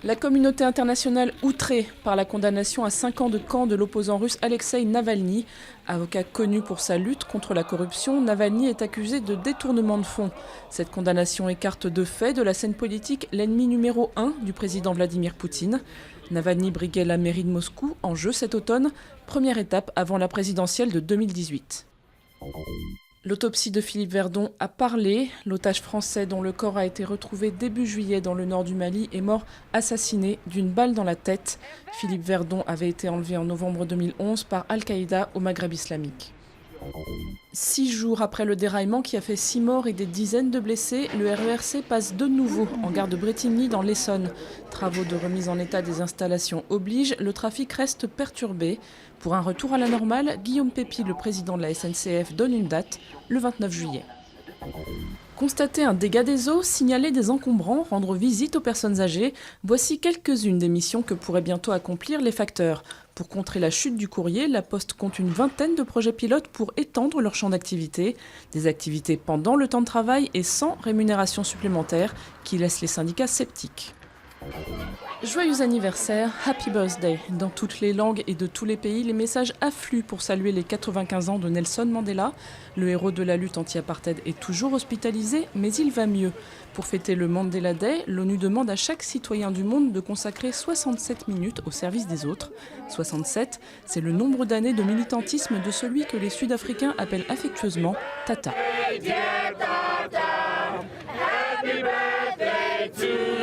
La communauté internationale outrée par la condamnation à 5 ans de camp de l'opposant russe Alexeï Navalny. Avocat connu pour sa lutte contre la corruption, Navalny est accusé de détournement de fonds. Cette condamnation écarte de fait de la scène politique l'ennemi numéro 1 du président Vladimir Poutine. Navalny briguait la mairie de Moscou, en jeu cet automne, première étape avant la présidentielle de 2018. L'autopsie de Philippe Verdon a parlé. L'otage français dont le corps a été retrouvé début juillet dans le nord du Mali est mort assassiné d'une balle dans la tête. Philippe Verdon avait été enlevé en novembre 2011 par Al-Qaïda au Maghreb islamique. 6 jours après le déraillement qui a fait 6 morts et des dizaines de blessés, le RERC passe de nouveau en gare de Bretigny dans l'Essonne. Travaux de remise en état des installations obligent, le trafic reste perturbé. Pour un retour à la normale, Guillaume Pepy, le président de la SNCF, donne une date, le 29 juillet. Constater un dégât des eaux, signaler des encombrants, rendre visite aux personnes âgées, voici quelques-unes des missions que pourraient bientôt accomplir les facteurs. Pour contrer la chute du courrier, la Poste compte une vingtaine de projets pilotes pour étendre leur champ d'activité. Des activités pendant le temps de travail et sans rémunération supplémentaire qui laissent les syndicats sceptiques. Joyeux anniversaire, Happy Birthday. Dans toutes les langues et de tous les pays, les messages affluent pour saluer les 95 ans de Nelson Mandela. Le héros de la lutte anti-apartheid est toujours hospitalisé, mais il va mieux. Pour fêter le Mandela Day, l'ONU demande à chaque citoyen du monde de consacrer 67 minutes au service des autres. 67, c'est le nombre d'années de militantisme de celui que les Sud-Africains appellent affectueusement Tata. Happy birthday to